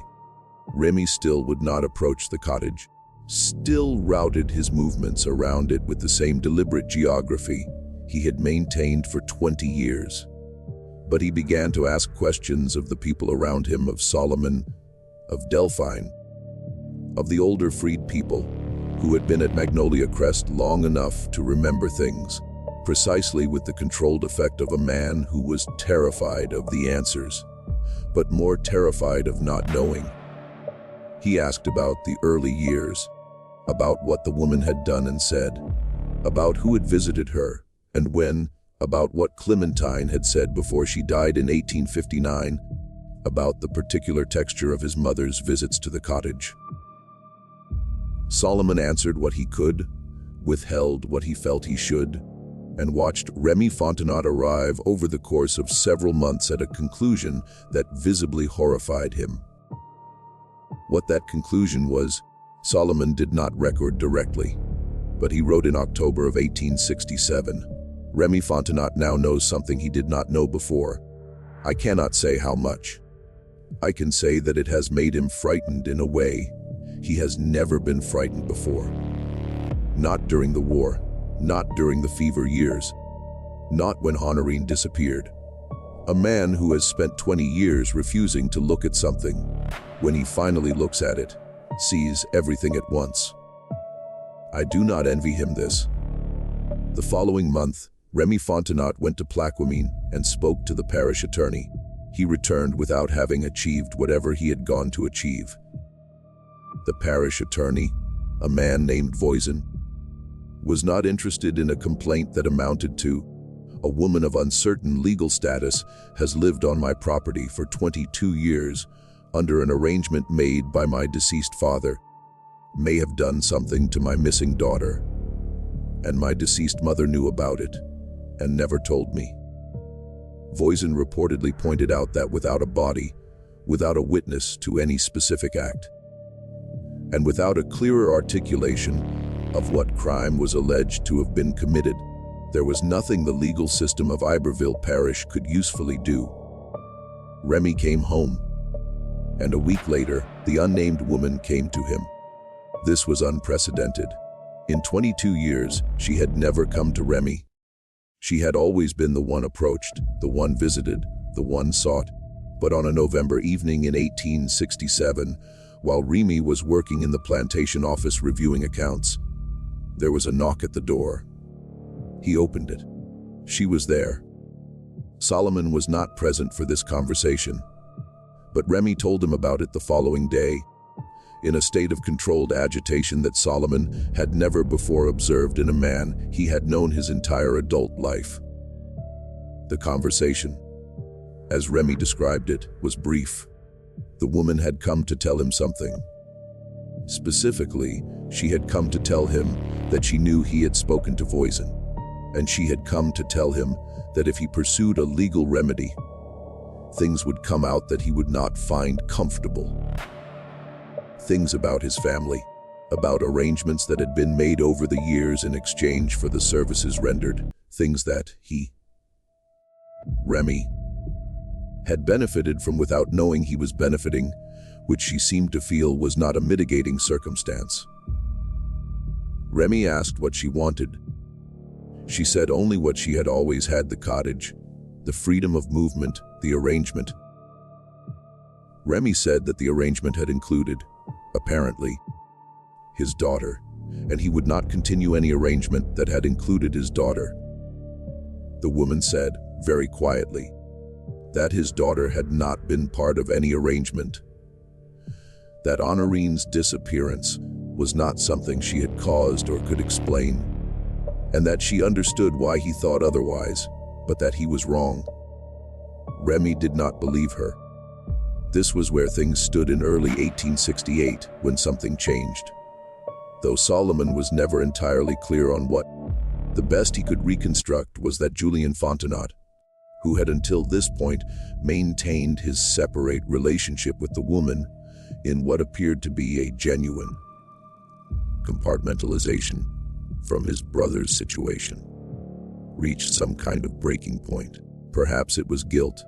Remy still would not approach the cottage, still routed his movements around it with the same deliberate geography he had maintained for 20 years. But he began to ask questions of the people around him, of Solomon, of Delphine, of the older freed people who had been at Magnolia Crest long enough to remember things, precisely with the controlled effect of a man who was terrified of the answers, but more terrified of not knowing. He asked about the early years, about what the woman had done and said, about who had visited her and when, about what Clementine had said before she died in 1859, about the particular texture of his mother's visits to the cottage. Solomon answered what he could, withheld what he felt he should, and watched Remy Fontenot arrive over the course of several months at a conclusion that visibly horrified him. What that conclusion was, Solomon did not record directly, but he wrote in October of 1867, "Remy Fontenot now knows something he did not know before. I cannot say how much. I can say that it has made him frightened in a way he has never been frightened before. Not during the war, not during the fever years, not when Honorine disappeared. A man who has spent 20 years refusing to look at something, when he finally looks at it, sees everything at once. I do not envy him this." The following month, Remy Fontenot went to Plaquemine and spoke to the parish attorney. He returned without having achieved whatever he had gone to achieve. The parish attorney, a man named Voisin, was not interested in a complaint that amounted to, "A woman of uncertain legal status has lived on my property for 22 years under an arrangement made by my deceased father, may have done something to my missing daughter, and my deceased mother knew about it and never told me." Voisin reportedly pointed out that without a body, without a witness to any specific act, and without a clearer articulation of what crime was alleged to have been committed, there was nothing the legal system of Iberville Parish could usefully do. Remy came home, and a week later, the unnamed woman came to him. This was unprecedented. In 22 years, she had never come to Remy. She had always been the one approached, the one visited, the one sought. But on a November evening in 1867, while Remy was working in the plantation office reviewing accounts, there was a knock at the door. He opened it. She was there. Solomon was not present for this conversation, but Remy told him about it the following day, in a state of controlled agitation that Solomon had never before observed in a man he had known his entire adult life. The conversation, as Remy described it, was brief. The woman had come to tell him something. Specifically, she had come to tell him that she knew he had spoken to Voisin, and she had come to tell him that if he pursued a legal remedy, things would come out that he would not find comfortable. Things about his family, about arrangements that had been made over the years in exchange for the services rendered, things that he, Remy, had benefited from without knowing he was benefiting, which she seemed to feel was not a mitigating circumstance. Remy asked what she wanted. She said only what she had always had: the cottage, the freedom of movement, the arrangement. Remy said that the arrangement had included, apparently, his daughter, and he would not continue any arrangement that had included his daughter. The woman said, very quietly, that his daughter had not been part of any arrangement, that Honorine's disappearance was not something she had caused or could explain, and that she understood why he thought otherwise, but that he was wrong. Remy did not believe her. This was where things stood in early 1868 when something changed. Though Solomon was never entirely clear on what, the best he could reconstruct was that Julian Fontenot, who had until this point maintained his separate relationship with the woman in what appeared to be a genuine compartmentalization from his brother's situation, reached some kind of breaking point. Perhaps it was guilt.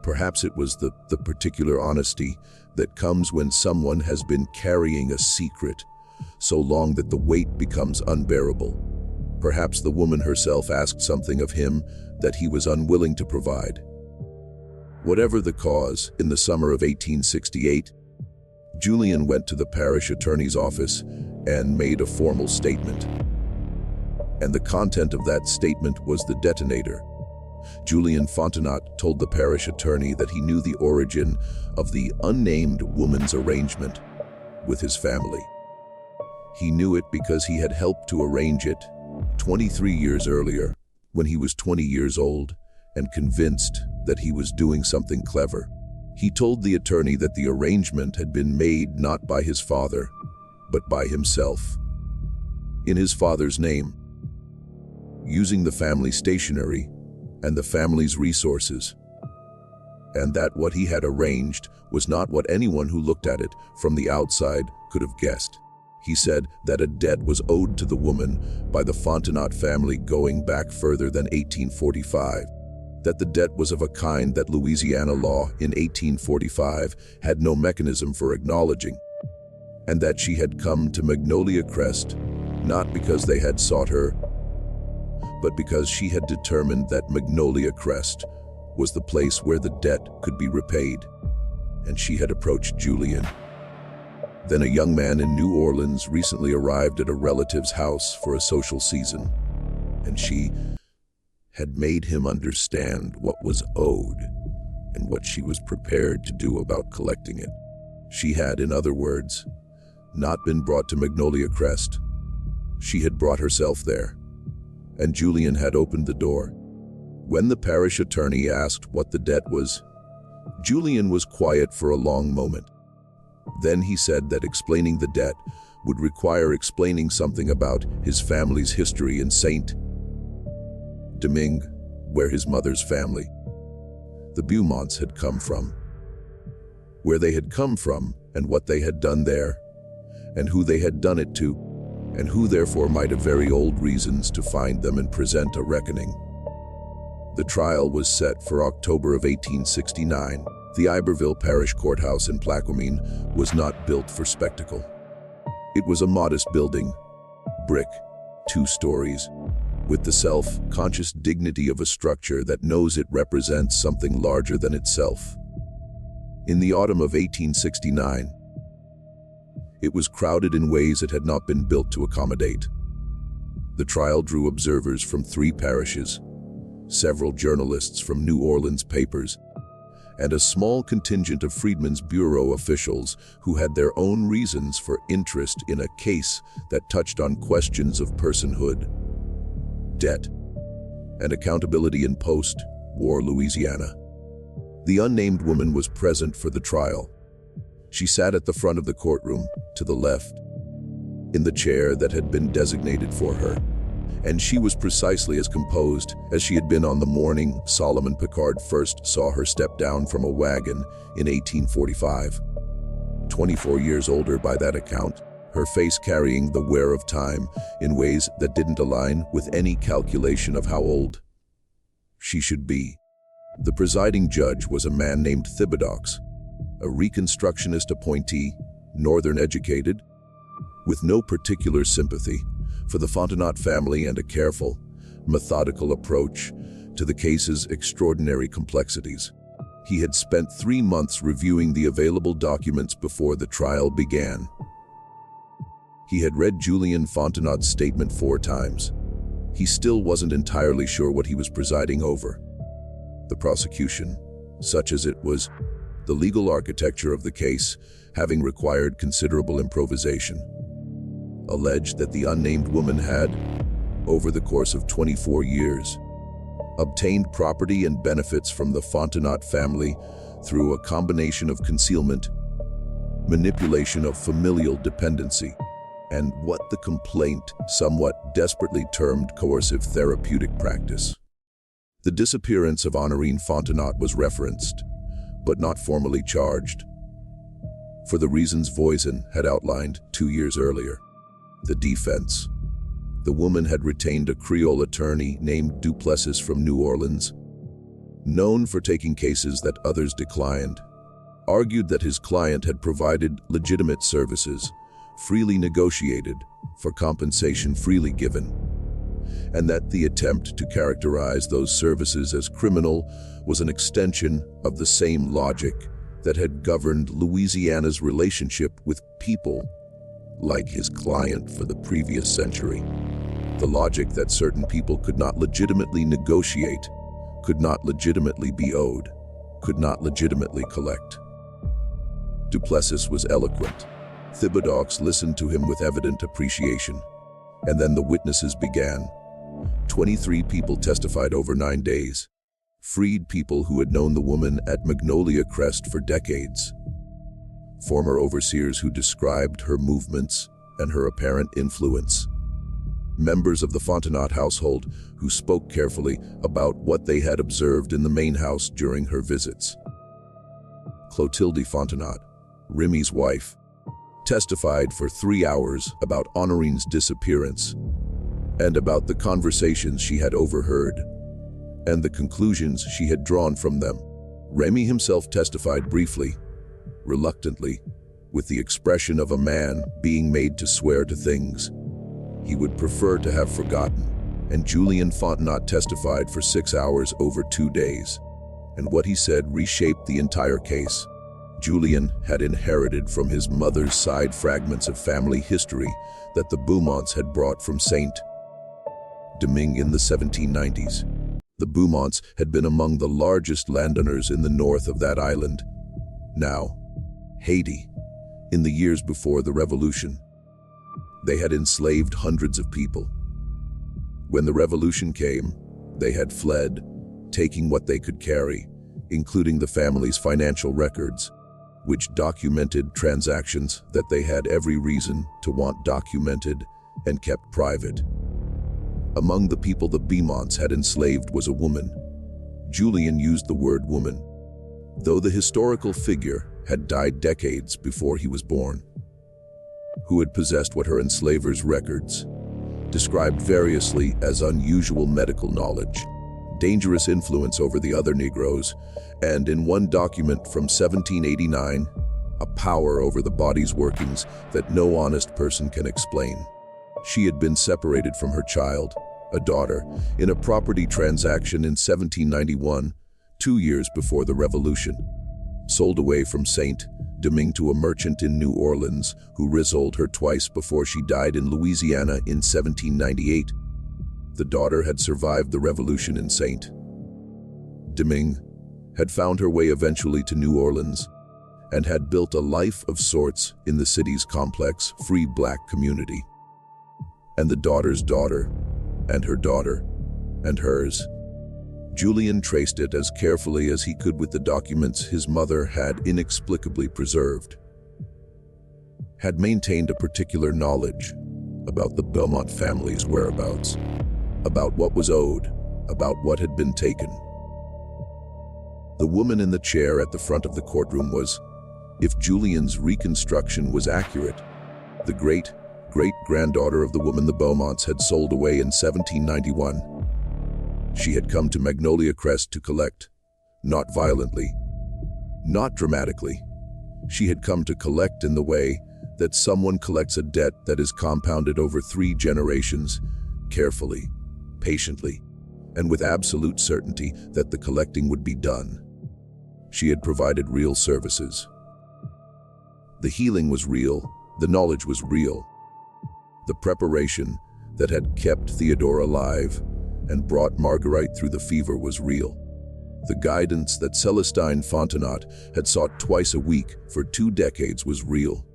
Perhaps it was the particular honesty that comes when someone has been carrying a secret so long that the weight becomes unbearable. Perhaps the woman herself asked something of him that he was unwilling to provide. Whatever the cause, in the summer of 1868, Julian went to the parish attorney's office and made a formal statement. And the content of that statement was the detonator. Julian Fontenot told the parish attorney that he knew the origin of the unnamed woman's arrangement with his family. He knew it because he had helped to arrange it 23 years earlier, when he was 20 years old and convinced that he was doing something clever. He told the attorney that the arrangement had been made not by his father, but by himself, in his father's name, using the family stationery and the family's resources, and that what he had arranged was not what anyone who looked at it from the outside could have guessed. He said that a debt was owed to the woman by the Fontenot family going back further than 1845, that the debt was of a kind that Louisiana law in 1845 had no mechanism for acknowledging, and that she had come to Magnolia Crest not because they had sought her, but because she had determined that Magnolia Crest was the place where the debt could be repaid, and she had approached Julian. Then a young man in New Orleans recently arrived at a relative's house for a social season, and she had made him understand what was owed and what she was prepared to do about collecting it. She had, in other words, not been brought to Magnolia Crest. She had brought herself there, and Julian had opened the door. When the parish attorney asked what the debt was, Julian was quiet for a long moment. Then he said that explaining the debt would require explaining something about his family's history in Saint-Domingue, where his mother's family, the Beaumonts, had come from. Where they had come from and what they had done there, and who they had done it to, and who therefore might have very old reasons to find them and present a reckoning. The trial was set for October of 1869. The Iberville Parish courthouse in Plaquemine was not built for spectacle. It was a modest building, brick, 2 stories, with the self-conscious dignity of a structure that knows it represents something larger than itself. In the autumn of 1869, it was crowded in ways it had not been built to accommodate. The trial drew observers from 3 parishes, several journalists from New Orleans papers, and a small contingent of Freedmen's Bureau officials who had their own reasons for interest in a case that touched on questions of personhood, debt, and accountability in post-war Louisiana. The unnamed woman was present for the trial. She sat at the front of the courtroom, to the left, in the chair that had been designated for her, and she was precisely as composed as she had been on the morning Solomon Picard first saw her step down from a wagon in 1845. 24 years older by that account, her face carrying the wear of time in ways that didn't align with any calculation of how old she should be. The presiding judge was a man named Thibodeaux, a Reconstructionist appointee, Northern educated, with no particular sympathy for the Fontenot family and a careful, methodical approach to the case's extraordinary complexities. He had spent 3 months reviewing the available documents before the trial began. He had read Julian Fontenot's statement 4 times. He still wasn't entirely sure what he was presiding over. The prosecution, such as it was, the legal architecture of the case, having required considerable improvisation, alleged that the unnamed woman had, over the course of 24 years, obtained property and benefits from the Fontenot family through a combination of concealment, manipulation of familial dependency, and what the complaint somewhat desperately termed coercive therapeutic practice. The disappearance of Honorine Fontenot was referenced, but not formally charged, for the reasons Voisin had outlined 2 years earlier. The defense. The woman had retained a Creole attorney named Duplessis from New Orleans, known for taking cases that others declined, argued that his client had provided legitimate services, freely negotiated, for compensation freely given, and that the attempt to characterize those services as criminal was an extension of the same logic that had governed Louisiana's relationship with people like his client for the previous century. The logic that certain people could not legitimately negotiate, could not legitimately be owed, could not legitimately collect. Duplessis was eloquent. Thibodeaux listened to him with evident appreciation. And then the witnesses began. 23 people testified over 9 days. Freed people who had known the woman at Magnolia Crest for decades. Former overseers who described her movements and her apparent influence. Members of the Fontenot household who spoke carefully about what they had observed in the main house during her visits. Clotilde Fontenot, Remy's wife, testified for 3 hours about Honorine's disappearance and about the conversations she had overheard and the conclusions she had drawn from them. Remy himself testified briefly, reluctantly, with the expression of a man being made to swear to things he would prefer to have forgotten. And Julien Fontenot testified for 6 hours over 2 days, and what he said reshaped the entire case. Julien had inherited from his mother's side fragments of family history that the Beaumonts had brought from Saint-Domingue in the 1790s. The Beaumonts had been among the largest landowners in the north of that island, now Haiti, in the years before the Revolution. They had enslaved hundreds of people. When the Revolution came, they had fled, taking what they could carry, including the family's financial records, which documented transactions that they had every reason to want documented and kept private. Among the people the Beaumonts had enslaved was a woman. Julien used the word woman, though the historical figure had died decades before he was born, who had possessed what her enslavers' records described variously as unusual medical knowledge, dangerous influence over the other Negroes, and in one document from 1789, a power over the body's workings that no honest person can explain. She had been separated from her child, a daughter, in a property transaction in 1791, 2 years before the Revolution. Sold away from Saint-Domingue to a merchant in New Orleans who resold her twice before she died in Louisiana in 1798. The daughter had survived the Revolution in Saint-Domingue, had found her way eventually to New Orleans, and had built a life of sorts in the city's complex, free black community. And the daughter's daughter, and her daughter, and hers. Julien traced it as carefully as he could with the documents his mother had inexplicably preserved. Had maintained a particular knowledge about the Beaumont family's whereabouts, about what was owed, about what had been taken. The woman in the chair at the front of the courtroom was, if Julien's reconstruction was accurate, the great-great-granddaughter of the woman the Beaumonts had sold away in 1791. She had come to Magnolia Crest to collect, not violently, not dramatically. She had come to collect in the way that someone collects a debt that is compounded over 3 generations, carefully, patiently, and with absolute certainty that the collecting would be done. She had provided real services. The healing was real, the knowledge was real. The preparation that had kept Theodore alive and brought Marguerite through the fever was real. The guidance that Celestine Fontenot had sought twice a week for 2 decades was real.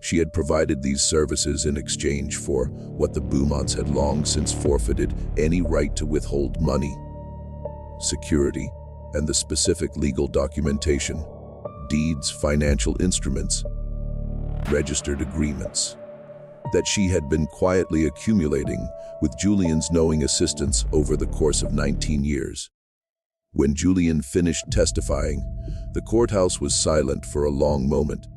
She had provided these services in exchange for what the Beaumonts had long since forfeited any right to withhold money, security, and the specific legal documentation, deeds, financial instruments, registered agreements, that she had been quietly accumulating with Julian's knowing assistance over the course of 19 years. When Julian finished testifying, the courthouse was silent for a long moment.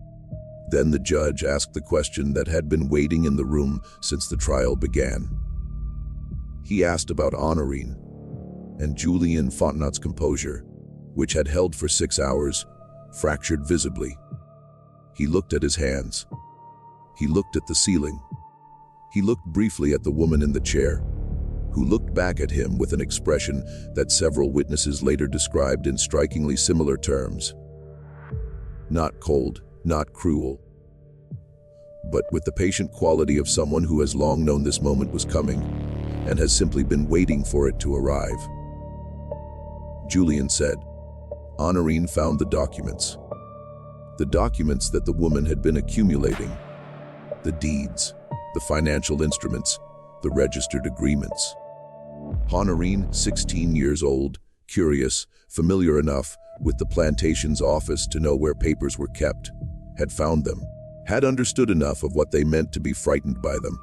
Then the judge asked the question that had been waiting in the room since the trial began. He asked about Honorine, and Julian Fontenot's composure, which had held for 6 hours, fractured visibly. He looked at his hands. He looked at the ceiling. He looked briefly at the woman in the chair, who looked back at him with an expression that several witnesses later described in strikingly similar terms. Not cold, not cruel, but with the patient quality of someone who has long known this moment was coming and has simply been waiting for it to arrive. Julian said, "Honorine found the documents that the woman had been accumulating, the deeds, the financial instruments, the registered agreements. Honorine, 16 years old, curious, familiar enough with the plantation's office to know where papers were kept, had found them, had understood enough of what they meant to be frightened by them,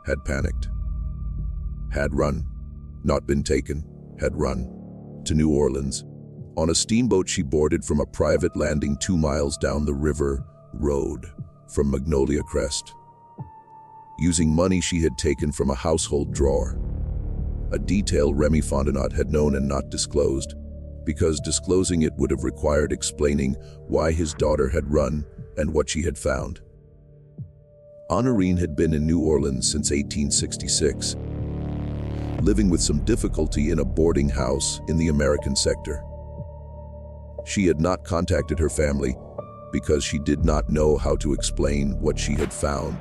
had panicked, had run, not been taken, had run, to New Orleans. On a steamboat she boarded from a private landing 2 miles down the river road from Magnolia Crest, using money she had taken from a household drawer, a detail Remy Fontenot had known and not disclosed, because disclosing it would have required explaining why his daughter had run and what she had found. Honorine had been in New Orleans since 1866, living with some difficulty in a boarding house in the American sector. She had not contacted her family because she did not know how to explain what she had found,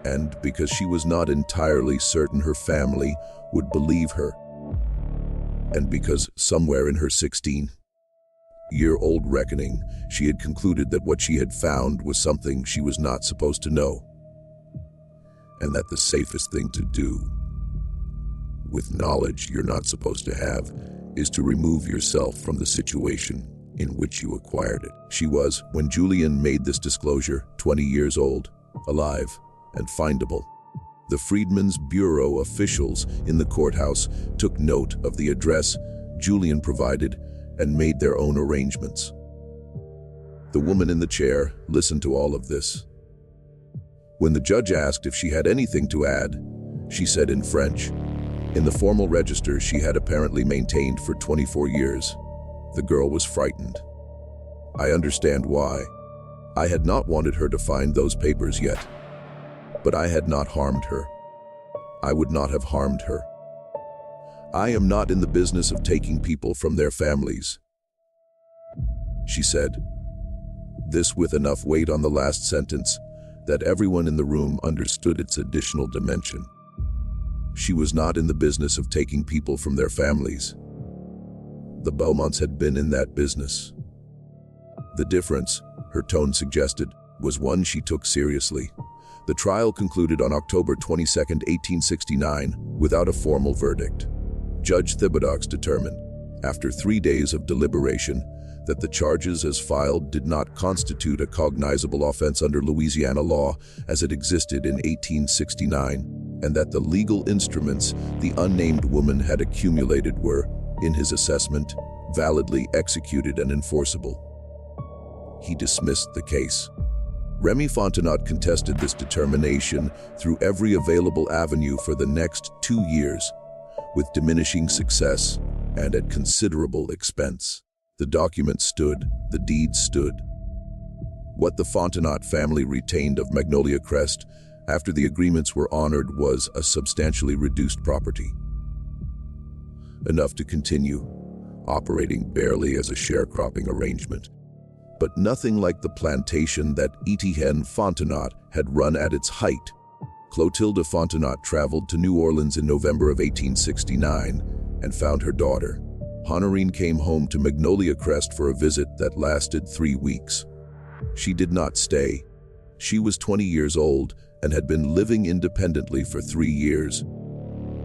and because she was not entirely certain her family would believe her, and because somewhere in her 16-year-old reckoning, she had concluded that what she had found was something she was not supposed to know, and that the safest thing to do with knowledge you're not supposed to have is to remove yourself from the situation in which you acquired it. She was, when Julian made this disclosure, 20 years old, alive, and findable. The Freedmen's Bureau officials in the courthouse took note of the address Julian provided and made their own arrangements. The woman in the chair listened to all of this. When the judge asked if she had anything to add, she said in French, in the formal register she had apparently maintained for 24 years, the girl was frightened. I understand why. I had not wanted her to find those papers yet. But I had not harmed her. I would not have harmed her. I am not in the business of taking people from their families, she said, this with enough weight on the last sentence that everyone in the room understood its additional dimension. She was not in the business of taking people from their families. The Beaumonts had been in that business. The difference, her tone suggested, was one she took seriously. The trial concluded on October 22, 1869, without a formal verdict. Judge Thibodeaux determined, after 3 days of deliberation, that the charges as filed did not constitute a cognizable offense under Louisiana law as it existed in 1869, and that the legal instruments the unnamed woman had accumulated were, in his assessment, validly executed and enforceable. He dismissed the case. Remy Fontenot contested this determination through every available avenue for the next 2 years, with diminishing success and at considerable expense. The document stood, the deed stood. What the Fontenot family retained of Magnolia Crest after the agreements were honored was a substantially reduced property, enough to continue operating barely as a sharecropping arrangement, but nothing like the plantation that Etienne Fontenot had run at its height. Clotilde Fontenot traveled to New Orleans in November of 1869 and found her daughter. Honorine came home to Magnolia Crest for a visit that lasted 3 weeks. She did not stay. She was 20 years old and had been living independently for 3 years,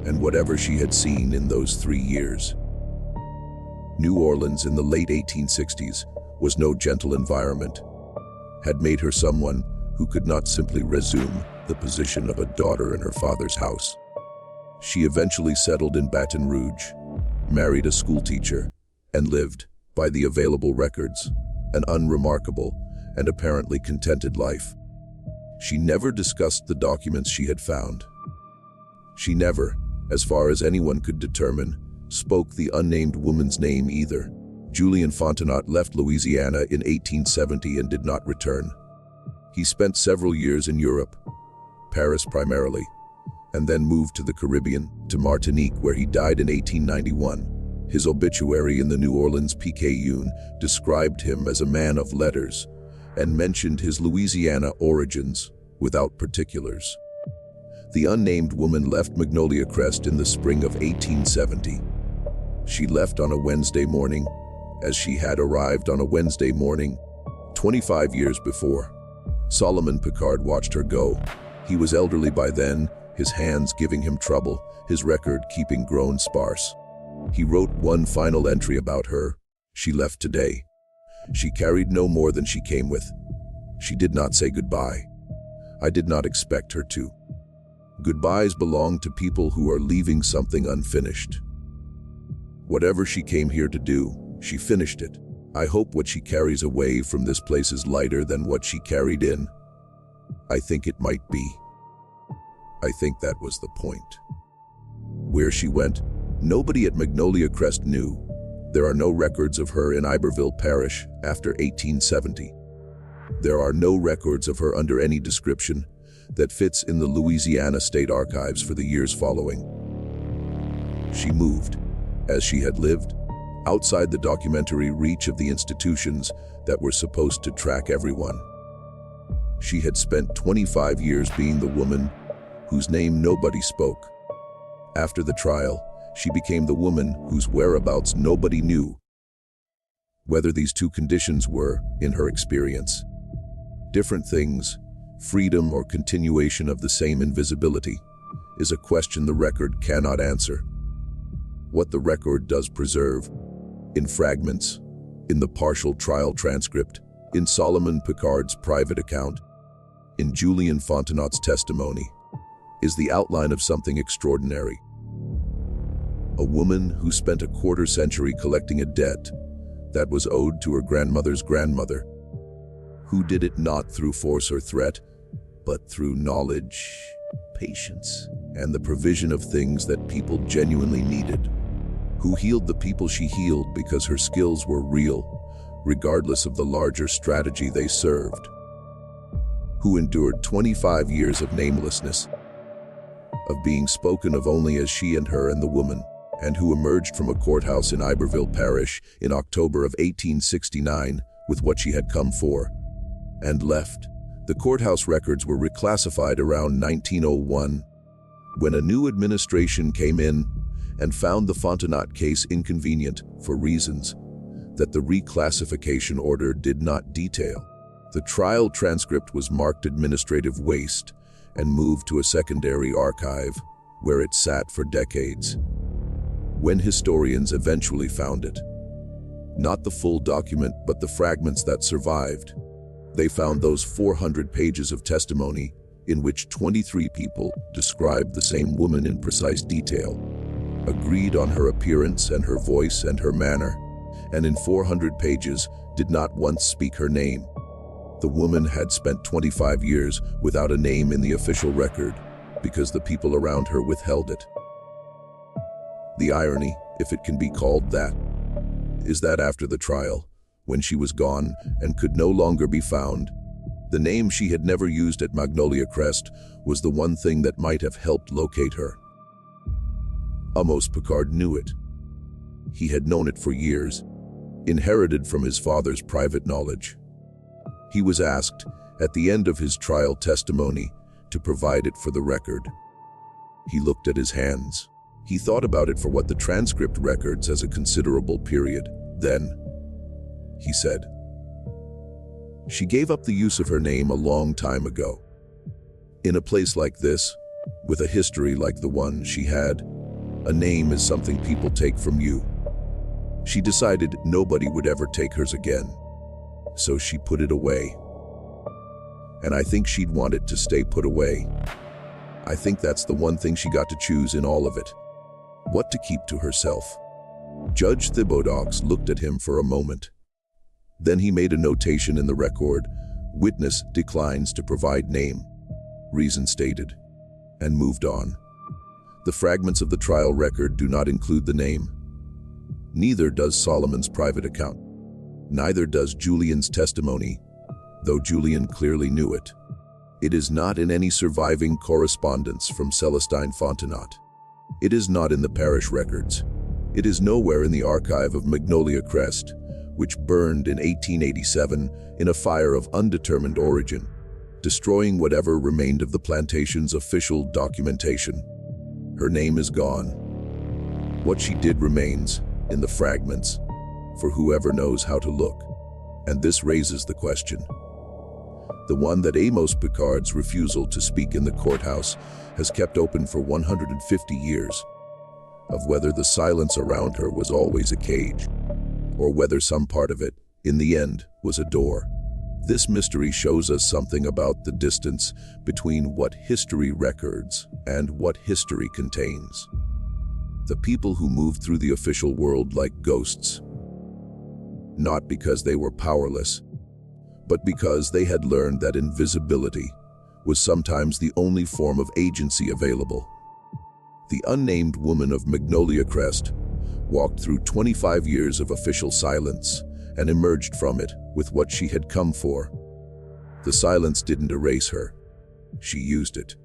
and whatever she had seen in those 3 years New Orleans in the late 1860s was no gentle environment, had made her someone who could not simply resume the position of a daughter in her father's house. She eventually settled in Baton Rouge, married a schoolteacher, and lived, by the available records, an unremarkable and apparently contented life. She never discussed the documents she had found. She never, as far as anyone could determine, spoke the unnamed woman's name either. Julian Fontenot left Louisiana in 1870 and did not return. He spent several years in Europe, Paris primarily, and then moved to the Caribbean, to Martinique, where he died in 1891. His obituary in the New Orleans Picayune described him as a man of letters and mentioned his Louisiana origins without particulars. The unnamed woman left Magnolia Crest in the spring of 1870. She left on a Wednesday morning, as she had arrived on a Wednesday morning 25 years before. Solomon Picard watched her go. He was elderly by then, his hands giving him trouble, his record keeping grown sparse. He wrote one final entry about her. She left today. She carried no more than she came with. She did not say goodbye. I did not expect her to. Goodbyes belong to people who are leaving something unfinished. Whatever she came here to do, she finished it. I hope what she carries away from this place is lighter than what she carried in. I think it might be. I think that was the point. Where she went, nobody at Magnolia Crest knew. There are no records of her in Iberville Parish after 1870. There are no records of her under any description that fits in the Louisiana State Archives for the years following. She moved, as she had lived, outside the documentary reach of the institutions that were supposed to track everyone. She had spent 25 years being the woman whose name nobody spoke. After the trial, she became the woman whose whereabouts nobody knew. Whether these two conditions were, in her experience, different things, freedom or continuation of the same invisibility, is a question the record cannot answer. What the record does preserve, in fragments, in the partial trial transcript, in Solomon Picard's private account, in Julian Fontenot's testimony, is the outline of something extraordinary. A woman who spent a quarter century collecting a debt that was owed to her grandmother's grandmother, who did it not through force or threat, but through knowledge, patience, and the provision of things that people genuinely needed, who healed the people she healed because her skills were real, regardless of the larger strategy they served, who endured 25 years of namelessness, of being spoken of only as she and her and the woman, and who emerged from a courthouse in Iberville Parish in October of 1869 with what she had come for, and left. The courthouse records were reclassified around 1901, when a new administration came in and found the Fontenot case inconvenient for reasons that the reclassification order did not detail. The trial transcript was marked administrative waste and moved to a secondary archive, where it sat for decades. When historians eventually found it, not the full document but the fragments that survived, they found those 400 pages of testimony in which 23 people described the same woman in precise detail, agreed on her appearance and her voice and her manner, and in 400 pages did not once speak her name. The woman had spent 25 years without a name in the official record because the people around her withheld it. The irony, if it can be called that, is that after the trial, when she was gone and could no longer be found, the name she had never used at Magnolia Crest was the one thing that might have helped locate her. Amos Picard knew it. He had known it for years, inherited from his father's private knowledge. He was asked, at the end of his trial testimony, to provide it for the record. He looked at his hands. He thought about it for what the transcript records as a considerable period. Then, he said, "She gave up the use of her name a long time ago. In a place like this, with a history like the one she had, a name is something people take from you. She decided nobody would ever take hers again, so she put it away. And I think she'd want it to stay put away. I think that's the one thing she got to choose in all of it. What to keep to herself. Judge Thibodeaux looked at him for a moment. Then he made a notation in the record, "Witness declines to provide name, reason stated," and moved on. The fragments of the trial record do not include the name. Neither does Solomon's private account. Neither does Julian's testimony, though Julian clearly knew it. It is not in any surviving correspondence from Celestine Fontenot. It is not in the parish records. It is nowhere in the archive of Magnolia Crest, which burned in 1887 in a fire of undetermined origin, destroying whatever remained of the plantation's official documentation. Her name is gone. What she did remains in the fragments, for whoever knows how to look. And this raises the question. The one that Amos Picard's refusal to speak in the courthouse has kept open for 150 years, of whether the silence around her was always a cage, or whether some part of it, in the end, was a door. This mystery shows us something about the distance between what history records and what history contains. The people who moved through the official world like ghosts, not because they were powerless, but because they had learned that invisibility was sometimes the only form of agency available. The unnamed woman of Magnolia Crest walked through 25 years of official silence and emerged from it with what she had come for. The silence didn't erase her. She used it.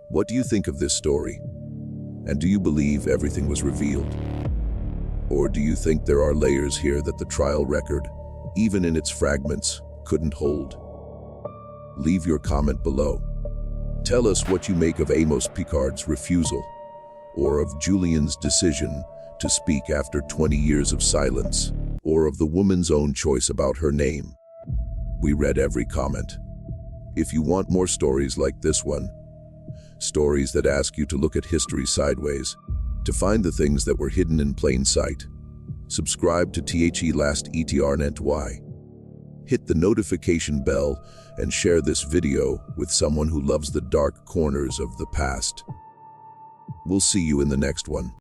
What do you think of this story? And do you believe everything was revealed? Or do you think there are layers here that the trial record, even in its fragments, couldn't hold? Leave your comment below. Tell us what you make of Amos Picard's refusal, or of Julian's decision to speak after 20 years of silence, or of the woman's own choice about her name. We read every comment. If you want more stories like this one, stories that ask you to look at history sideways, to find the things that were hidden in plain sight, subscribe to The Last ETRNetY. Hit the notification bell and share this video with someone who loves the dark corners of the past. We'll see you in the next one.